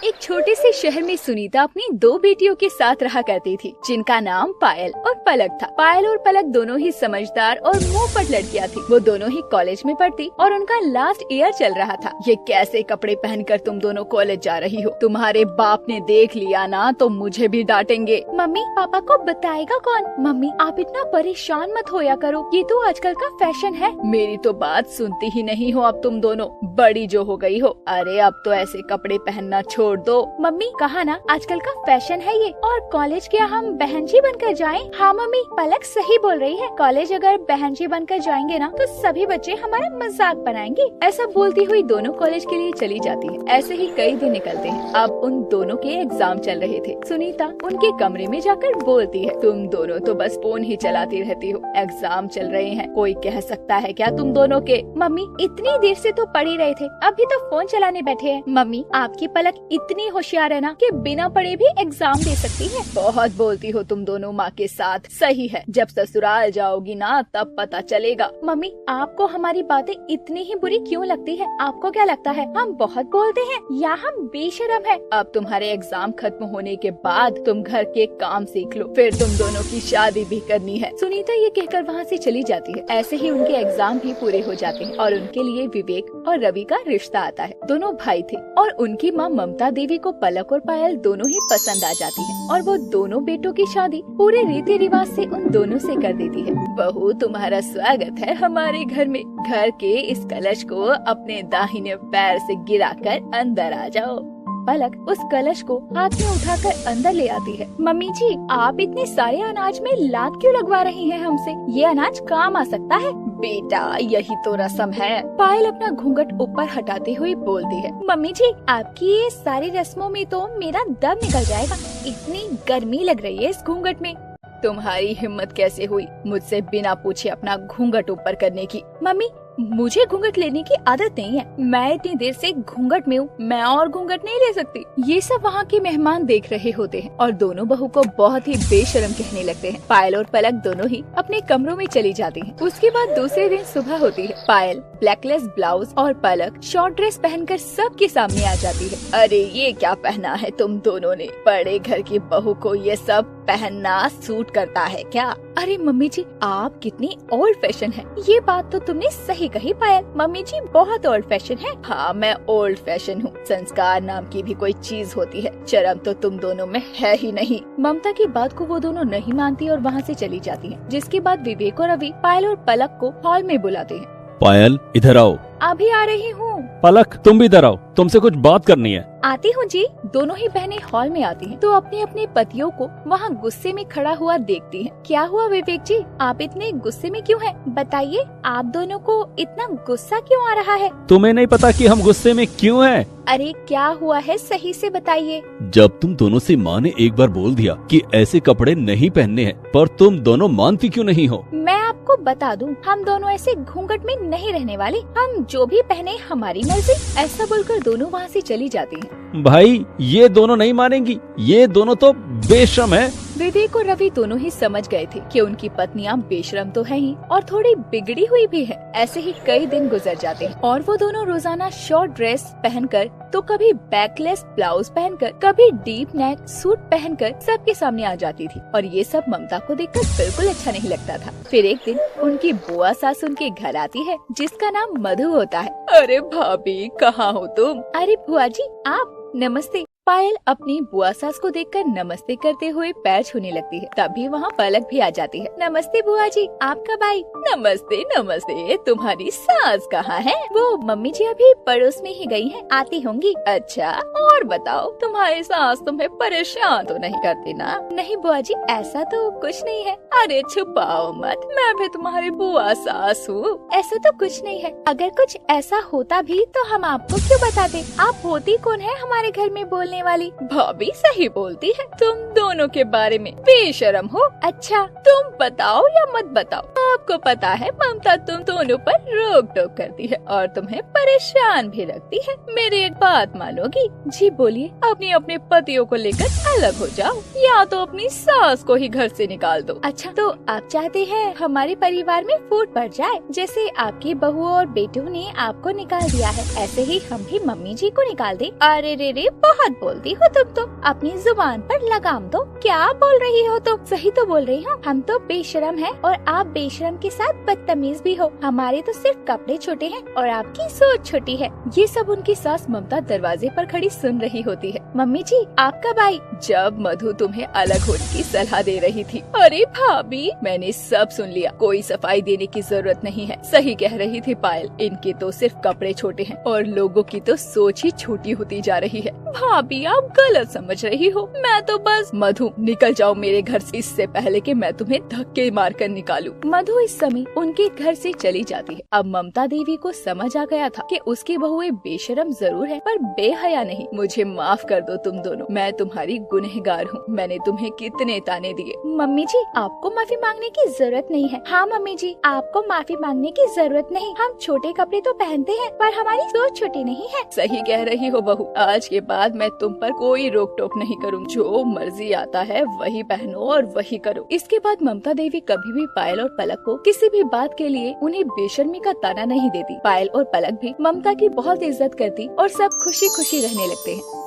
एक छोटे से शहर में सुनीता अपनी दो बेटियों के साथ रहा करती थी, जिनका नाम पायल और पलक था। पायल और पलक दोनों ही समझदार और मुंहफट लड़कियां थी। वो दोनों ही कॉलेज में पढ़ती और उनका लास्ट ईयर चल रहा था। ये कैसे कपड़े पहनकर तुम दोनों कॉलेज जा रही हो? तुम्हारे बाप ने देख लिया ना तो मुझे भी डांटेंगे। मम्मी, पापा को बताएगा कौन? मम्मी, आप इतना परेशान मत होया करो, ये तो आजकल का फैशन है। मेरी तो बात सुनती ही नहीं हो अब तुम दोनों, बड़ी जो हो गई हो। अरे अब तो ऐसे कपड़े पहनना छोड़ दो। मम्मी, कहा ना आजकल का फैशन है ये। और कॉलेज क्या हम बहनजी बनकर जाएं? हाँ मम्मी, पलक सही बोल रही है। कॉलेज अगर बहनजी बनकर जाएंगे ना तो सभी बच्चे हमारा मजाक बनाएंगे। ऐसा बोलती हुई दोनों कॉलेज के लिए चली जाती है। ऐसे ही कई दिन निकलते हैं। अब उन दोनों के एग्जाम चल रहे थे। सुनीता उनके कमरे में जाकर बोलती है, तुम दोनों तो बस फोन ही चलाती रहती हो। एग्जाम चल रहे हैं, कोई कह सकता है क्या तुम दोनों के? मम्मी, इतनी देर से तो पढ़ ही रहे थे, अभी तो फोन चलाने बैठे हैं। मम्मी, आपकी पलक इतनी होशियार है ना कि बिना पढ़े भी एग्जाम दे सकती है। बहुत बोलती हो तुम दोनों माँ के साथ। सही है, जब ससुराल जाओगी ना तब पता चलेगा। मम्मी, आपको हमारी बातें इतनी ही बुरी क्यों लगती है? आपको क्या लगता है हम बहुत बोलते हैं या हम बेशरम है? अब तुम्हारे एग्जाम खत्म होने के बाद तुम घर के काम सीख लो, फिर तुम दोनों की शादी भी करनी है। सुनीता ये कहकर वहाँ से चली जाती है। ऐसे ही उनके एग्जाम भी पूरे हो जाते हैं और उनके लिए विवेक और रवि का रिश्ता आता है। दोनों भाई थे और उनकी माँ ममता देवी को पलक और पायल दोनों ही पसंद आ जाती है और वो दोनों बेटों की शादी पूरे रीति रिवाज से उन दोनों से कर देती है। बहू, तुम्हारा स्वागत है हमारे घर में। घर के इस कलश को अपने दाहिने पैर से गिराकर अंदर आ जाओ। पलक उस कलश को हाथ में उठाकर अंदर ले आती है। मम्मी जी, आप इतने सारे अनाज में लात क्यों लगवा रही हैं हमसे? ये अनाज काम आ सकता है। बेटा, यही तो रस्म है। पायल अपना घूंघट ऊपर हटाते हुए बोलती है। मम्मी जी, आपकी ये सारी रस्मों में तो मेरा दम निकल जाएगा, इतनी गर्मी लग रही है इस घूंघट में। तुम्हारी हिम्मत कैसे हुई मुझसे बिना पूछे अपना घूंघट ऊपर करने की? मम्मी, मुझे घूंघट लेने की आदत नहीं है। मैं इतनी देर से घूंघट में हूँ, मैं और घूंघट नहीं ले सकती। ये सब वहाँ के मेहमान देख रहे होते हैं और दोनों बहू को बहुत ही बेशर्म कहने लगते हैं। पायल और पलक दोनों ही अपने कमरों में चली जाती हैं। उसके बाद दूसरे दिन सुबह होती है। पायल ब्लैकलेस ब्लाउज और पलक शॉर्ट ड्रेस पहनकर सबके सामने आ जाती है। अरे ये क्या पहना है तुम दोनों ने? बड़े घर की बहू को ये सब पहनना सूट करता है क्या? अरे मम्मी जी, आप कितनी ओल्ड फैशन है। ये बात तो तुमने सही कही पायल। मम्मी जी बहुत ओल्ड फैशन है। हाँ, मैं ओल्ड फैशन हूँ। संस्कार नाम की भी कोई चीज होती है, शर्म तो तुम दोनों में है ही नहीं। ममता की बात को वो दोनों नहीं मानती और वहाँ से चली जाती हैं। जिसके बाद विवेक और रवि पायल और पलक को हॉल में बुलाते हैं। पायल, इधर आओ। अभी आ रही हूँ। पलक, तुम भी इधर आओ, तुमसे कुछ बात करनी है। आती हूँ जी। दोनों ही बहनें हॉल में आती हैं तो अपने अपने पतियों को वहाँ गुस्से में खड़ा हुआ देखती हैं। क्या हुआ विवेक जी, आप इतने गुस्से में क्यों हैं? बताइए, आप दोनों को इतना गुस्सा क्यों आ रहा है? तुम्हें नहीं पता कि हम गुस्से में क्यों हैं? अरे क्या हुआ है, सही से बताइए। जब तुम दोनों से माँ ने एक बार बोल दिया कि ऐसे कपड़े नहीं पहनने हैं, पर तुम दोनों मानती क्यों नहीं हो? मैं आपको बता दूं, हम दोनों ऐसे घूंघट में नहीं रहने वाले। हम जो भी पहने हमारी मर्जी। ऐसा बोलकर दोनों वहाँ से चली जाती हैं। भाई, ये दोनों नहीं मानेंगी, ये दोनों तो बेशर्म है। विवेक और रवि दोनों ही समझ गए थे कि उनकी पत्नियां बेशर्म तो है ही और थोड़ी बिगड़ी हुई भी है। ऐसे ही कई दिन गुजर जाते हैं और वो दोनों रोजाना शॉर्ट ड्रेस पहनकर, तो कभी बैकलेस ब्लाउज पहनकर, कभी डीप नेक सूट पहनकर सबके सामने आ जाती थी और ये सब ममता को देखकर बिल्कुल अच्छा नहीं लगता था। फिर एक दिन उनकी बुआ सास उनके घर आती है, जिसका नाम मधु होता है। अरे भाभी, कहाँ हो तुम? अरे बुआ जी, आप, नमस्ते। पायल अपनी बुआ सास को देखकर नमस्ते करते हुए पैर छूने लगती है। तभी वहाँ पलक भी आ जाती है। नमस्ते बुआ जी, आप कब आई? नमस्ते नमस्ते, तुम्हारी सास कहाँ है? वो मम्मी जी अभी पड़ोस में ही गई हैं, आती होंगी। अच्छा, और बताओ, तुम्हारी सास तुम्हें परेशान तो नहीं करती ना? नहीं बुआ जी, ऐसा तो कुछ नहीं है। अरे छुपाओ मत, मैं भी तुम्हारी बुआ सास हूँ। ऐसा तो कुछ नहीं है। अगर कुछ ऐसा होता भी तो हम आपको क्यों बताते? आप होती कौन है हमारे घर में बोलने वाली? भाभी सही बोलती है, तुम दोनों के बारे में बेशर्म हो। अच्छा, तुम बताओ या मत बताओ, आपको पता है ममता तुम दोनों पर रोक टोक करती है और तुम्हें परेशान भी रखती है। मेरी एक बात मानोगी? जी बोलिए। अपने अपने पतियों को लेकर अलग हो जाओ या तो अपनी सास को ही घर से निकाल दो। अच्छा, तो आप चाहते हैं हमारे परिवार में फूट पड़ जाए? जैसे आपकी बहू और बेटों ने आपको निकाल दिया है, ऐसे ही हम भी मम्मी जी को निकाल दें? अरे रे रे, बहुत बोलती हो तुम तो, अपनी जुबान पर लगाम दो। क्या बोल रही हो तुम? सही तो बोल रही हूँ, हम तो बेशरम हैं और आप बेशरम के साथ बदतमीज भी हो। हमारे तो सिर्फ कपड़े छोटे हैं और आपकी सोच छोटी है। ये सब उनकी सास ममता दरवाजे पर खड़ी सुन रही होती है। मम्मी जी आप कब आई? जब मधु तुम्हें अलग होने की सलाह दे रही थी। अरे भाभी, मैंने सब सुन लिया, कोई सफाई देने की जरूरत नहीं है। सही कह रही थी पायल, इनके तो सिर्फ कपड़े छोटे हैं और लोगों की तो सोच ही छोटी होती जा रही है। भाभी आप गलत समझ रही हो, मैं तो बस। मधु निकल जाओ मेरे घर से, इससे पहले कि मैं तुम्हें धक्के मारकर निकालूं। मधु इस समय उनके घर से चली जाती है। अब ममता देवी को समझ आ गया था कि उसकी बहुएं बेशरम जरूर है पर बेहया नहीं। मुझे माफ कर दो तुम दोनों, मैं तुम्हारी गुनहगार हूँ। मैंने तुम्हें कितने ताने दिए। मम्मी जी आपको माफी मांगने की जरूरत नहीं है। हाँ मम्मी जी आपको माफी मांगने की जरूरत नहीं। हम छोटे कपड़े तो पहनते हैं पर हमारी सोच छोटी नहीं है। सही कह रही हो बहू, आज के बाद मैं तुम पर कोई रोक टोक नहीं करूँगी। जो मर्जी आता है वही पहनो और वही करो। इसके बाद ममता देवी कभी भी पायल और पलक को किसी भी बात के लिए उन्हें बेशर्मी का ताना नहीं देती। पायल और पलक भी ममता की बहुत इज्जत करती और सब खुशी खुशी रहने लगते हैं।